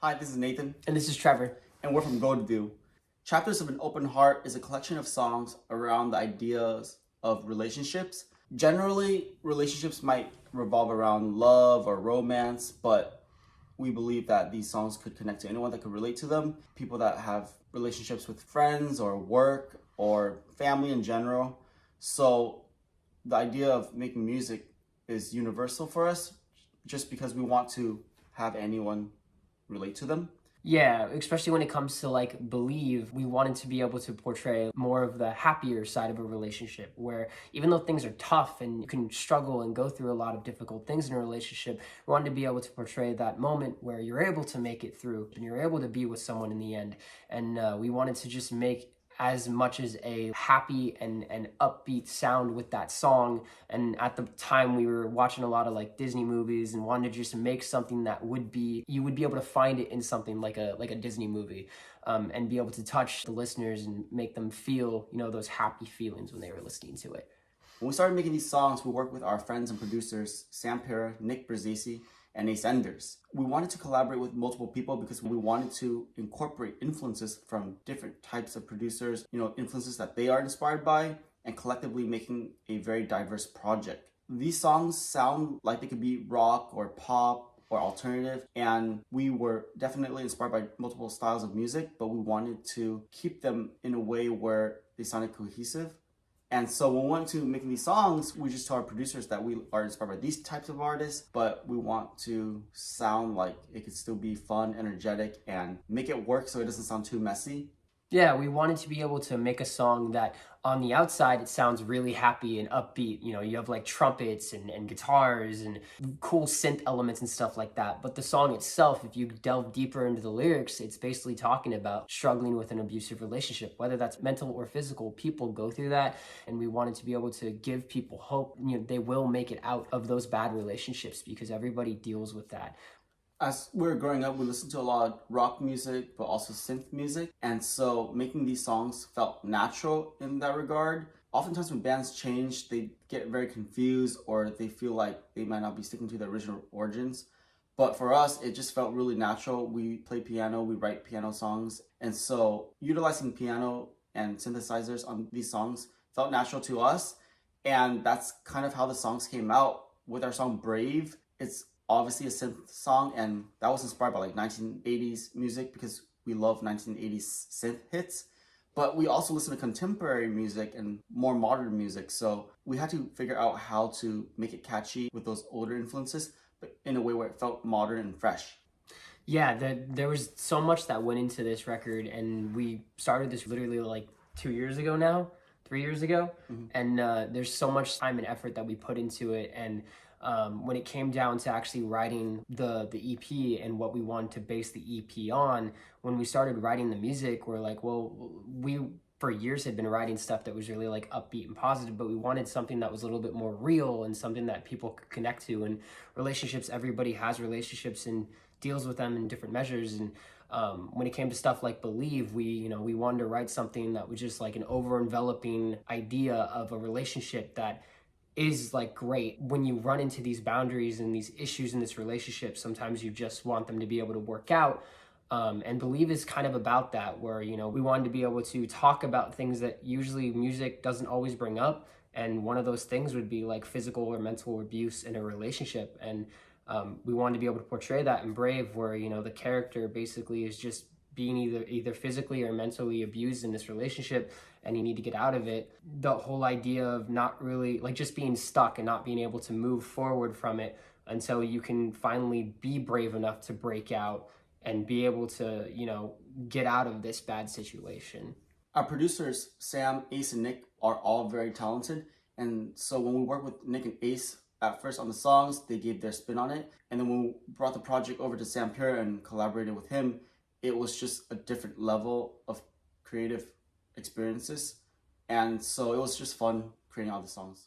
Hi, this is Nathan. And this is Trevor. And we're from Goldview. Chapters of an Open Heart is a collection of songs around the ideas of relationships. Generally, relationships might revolve around love or romance, but we believe that these songs could connect to anyone that could relate to them. People that have relationships with friends or work or family in general. So the idea of making music is universal for us just because we want to have anyone relate to them. Yeah, especially when it comes to like Believe, we wanted to be able to portray more of the happier side of a relationship where even though things are tough and you can struggle and go through a lot of difficult things in a relationship, we wanted to be able to portray that moment where you're able to make it through and you're able to be with someone in the end. And we wanted to just make as much as a happy and upbeat sound with that song. And at the time we were watching a lot of like Disney movies and wanted to just make something that you would be able to find it in something like a Disney movie, and be able to touch the listeners and make them feel, those happy feelings when they were listening to it. When we started making these songs, we worked with our friends and producers, Sam Pura, Nik Bruzzese, and Ace Enders. We wanted to collaborate with multiple people because we wanted to incorporate influences from different types of producers, influences that they are inspired by, and collectively making a very diverse project. These songs sound like they could be rock or pop or alternative, and we were definitely inspired by multiple styles of music, but we wanted to keep them in a way where they sounded cohesive. And so when we went to making these songs, we just told our producers that we are inspired by these types of artists, but we want to sound like it could still be fun, energetic, and make it work so it doesn't sound too messy. Yeah, we wanted to be able to make a song that on the outside, it sounds really happy and upbeat. You have like trumpets and guitars and cool synth elements and stuff like that. But the song itself, if you delve deeper into the lyrics, it's basically talking about struggling with an abusive relationship, whether that's mental or physical. People go through that. And we wanted to be able to give people hope. They will make it out of those bad relationships because everybody deals with that. As we were growing up, we listened to a lot of rock music, but also synth music. And so making these songs felt natural in that regard. Oftentimes when bands change, they get very confused or they feel like they might not be sticking to the original origins. But for us, it just felt really natural. We play piano, we write piano songs. And so utilizing piano and synthesizers on these songs felt natural to us. And that's kind of how the songs came out. With our song Brave, it's obviously a synth song, and that was inspired by like 1980s music because we love 1980s synth hits. But we also listen to contemporary music and more modern music, so we had to figure out how to make it catchy with those older influences, but in a way where it felt modern and fresh. Yeah, there was so much that went into this record, and we started this literally like 2 years ago now, 3 years ago, and there's so much time and effort that we put into it. And when it came down to actually writing the EP and what we wanted to base the EP on, when we started writing the music, we're like, well, we for years had been writing stuff that was really like upbeat and positive, but we wanted something that was a little bit more real and something that people could connect to. And relationships, everybody has relationships and deals with them in different measures. And when it came to stuff like Believe, we wanted to write something that was just like an over-enveloping idea of a relationship that is like great. When you run into these boundaries and these issues in this relationship, sometimes you just want them to be able to work out. And Believe is kind of about that, where, we wanted to be able to talk about things that usually music doesn't always bring up. And one of those things would be like physical or mental abuse in a relationship. And we wanted to be able to portray that in Brave, where, the character basically is just being either physically or mentally abused in this relationship, and you need to get out of it. The whole idea of not really like just being stuck and not being able to move forward from it until you can finally be brave enough to break out and be able to, get out of this bad situation. Our producers, Sam, Ace, and Nik, are all very talented. And so when we worked with Nik and Ace at first on the songs, they gave their spin on it. And then when we brought the project over to Sam Pura and collaborated with him, it was just a different level of creative experiences. And so it was just fun creating all the songs.